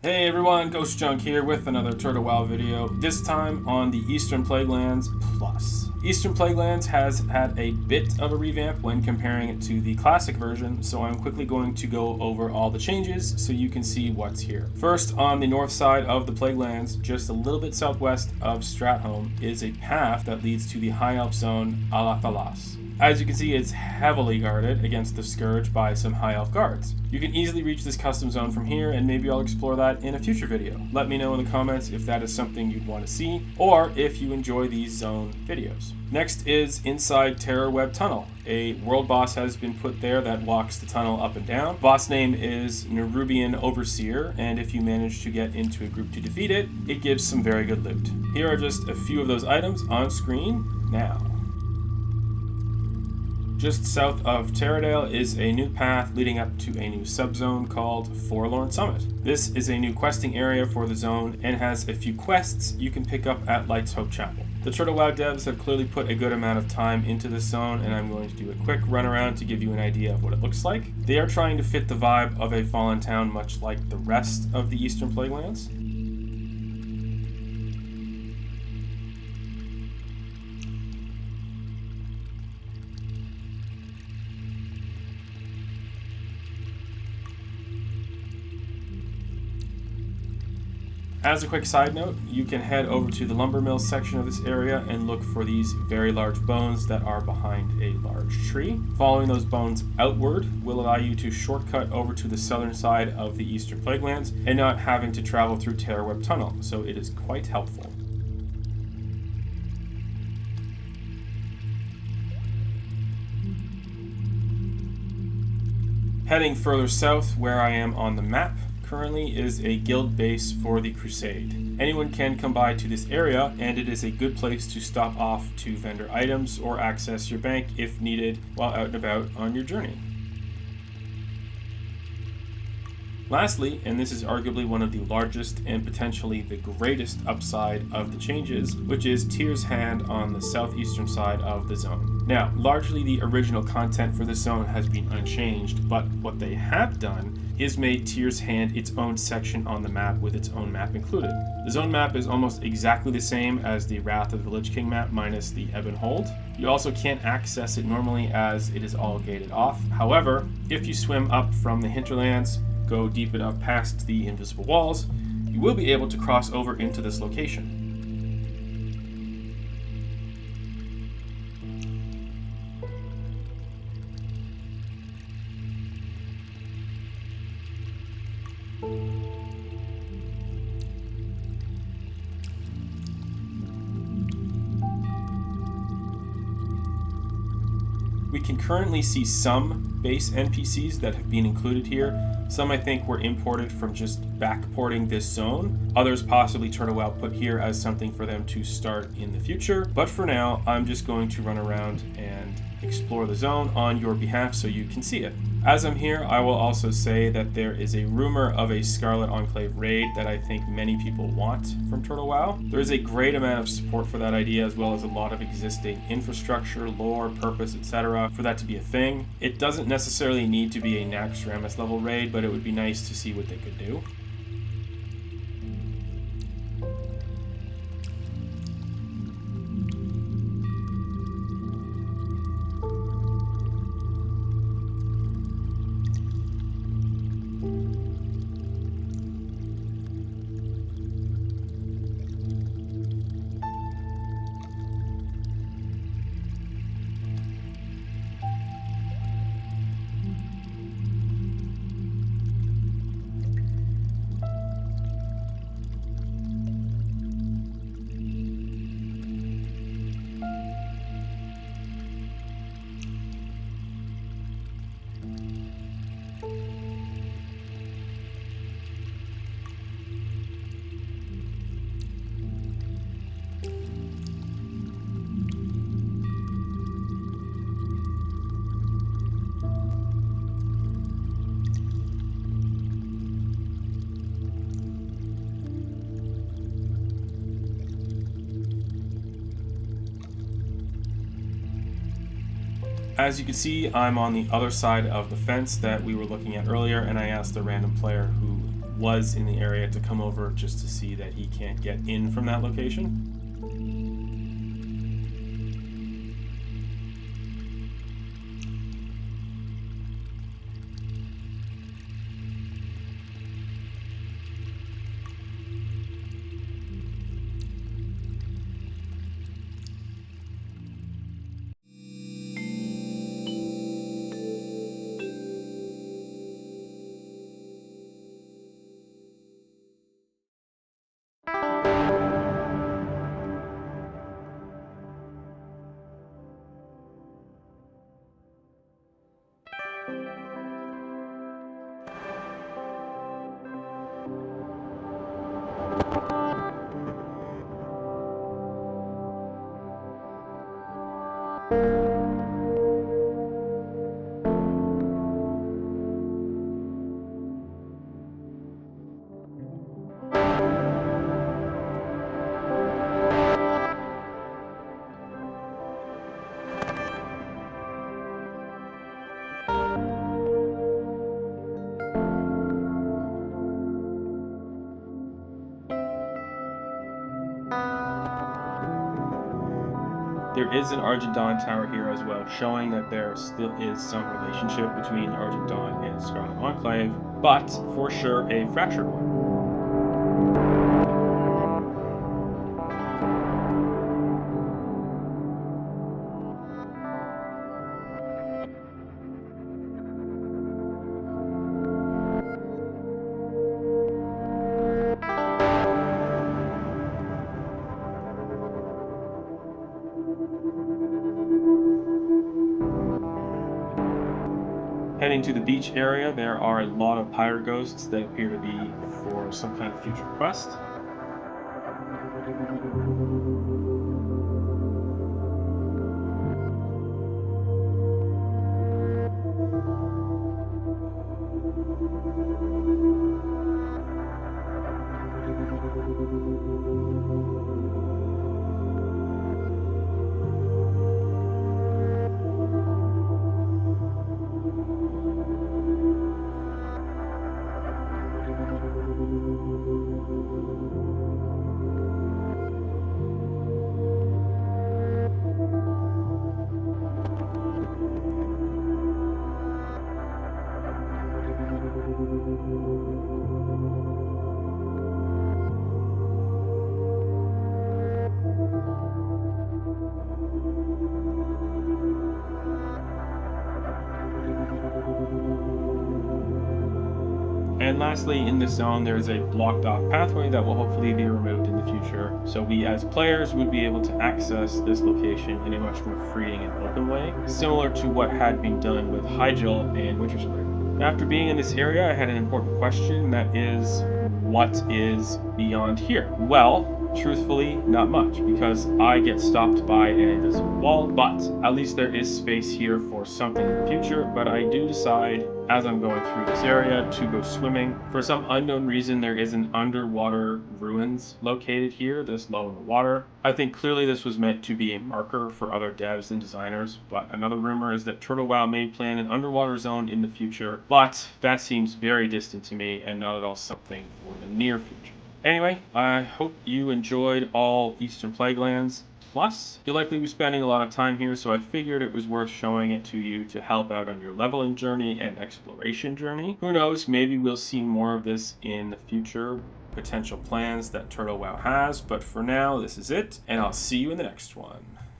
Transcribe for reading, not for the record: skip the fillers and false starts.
Hey everyone, GhostJunk here with another Turtle Wow video, this time on the Eastern Plaguelands Plus. Eastern Plaguelands has had a bit of a revamp when comparing it to the classic version, so I'm quickly going to go over all the changes so you can see what's here. First, on the north side of the Plaguelands, just a little bit southwest of Stratholme, is a path that leads to the High Elf Zone Alah Thalas. As you can see, it's heavily guarded against the Scourge by some High Elf guards. You can easily reach this custom zone from here, and maybe I'll explore that in a future video. Let me know in the comments if that is something you'd want to see, or if you enjoy these zone videos. Next is inside Terror Web Tunnel. A world boss has been put there that walks the tunnel up and down. Boss name is Nerubian Overseer, and if you manage to get into a group to defeat it, it gives some very good loot. Here are just a few of those items on screen now. Just south of Terradale is a new path leading up to a new subzone called Forlorn Summit. This is a new questing area for the zone and has a few quests you can pick up at Light's Hope Chapel. The Turtle Wow devs have clearly put a good amount of time into this zone, and I'm going to do a quick run around to give you an idea of what it looks like. They are trying to fit the vibe of a fallen town much like the rest of the Eastern Plaguelands. As a quick side note, you can head over to the lumber mill section of this area and look for these very large bones that are behind a large tree. Following those bones outward will allow you to shortcut over to the southern side of the Eastern Plaguelands and not having to travel through Terror Web Tunnel, so it is quite helpful. Heading further south, where I am on the map, currently is a guild base for the Crusade. Anyone can come by to this area, and it is a good place to stop off to vendor items or access your bank if needed while out and about on your journey. Lastly, and this is arguably one of the largest and potentially the greatest upside of the changes, which is Tyr's Hand on the southeastern side of the zone. Now, largely the original content for the zone has been unchanged, but what they have done is made Tyr's Hand its own section on the map with its own map included. The zone map is almost exactly the same as the Wrath of the Lich King map minus the Ebb and Hold. You also can't access it normally as it is all gated off. However, if you swim up from the hinterlands, go deep enough past the invisible walls, you will be able to cross over into this location. We can currently see some base NPCs that have been included here. Some I think were imported from just backporting this zone. Others possibly Turtle Wow put here as something for them to start in the future. But for now, I'm just going to run around and explore the zone on your behalf so you can see it. As I'm here, I will also say that there is a rumor of a Scarlet Enclave raid that I think many people want from Turtle Wow. There is a great amount of support for that idea, as well as a lot of existing infrastructure, lore, purpose, etc. for that to be a thing. It doesn't necessarily need to be a Naxxramas level raid, but it would be nice to see what they could do. As you can see, I'm on the other side of the fence that we were looking at earlier, and I asked a random player who was in the area to come over just to see that he can't get in from that location. There is an Argent Dawn tower here as well, showing that there still is some relationship between Argent Dawn and Scarlet Enclave, but for sure a fractured one. Heading to the beach area, there are a lot of pirate ghosts that appear to be for some kind of future quest. And lastly, in this zone, there's a blocked off pathway that will hopefully be removed in the future, so we as players would be able to access this location in a much more freeing and open way, similar to what had been done with Hyjal and Winter Spring. After being in this area, I had an important question, that is, what is beyond here? Well, truthfully, not much, because I get stopped by an invisible wall, but at least there is space here for something in the future. But I do decide, as I'm going through this area, to go swimming. For some unknown reason, there is an underwater ruins located here, this low in the water. I think clearly this was meant to be a marker for other devs and designers, but another rumor is that Turtle WoW may plan an underwater zone in the future, but that seems very distant to me and not at all something for the near future. Anyway, I hope you enjoyed all Eastern Plaguelands. Plus, you'll likely be spending a lot of time here, so I figured it was worth showing it to you to help out on your leveling journey and exploration journey. Who knows, maybe we'll see more of this in the future, potential plans that Turtle WoW has, but for now, this is it, and I'll see you in the next one.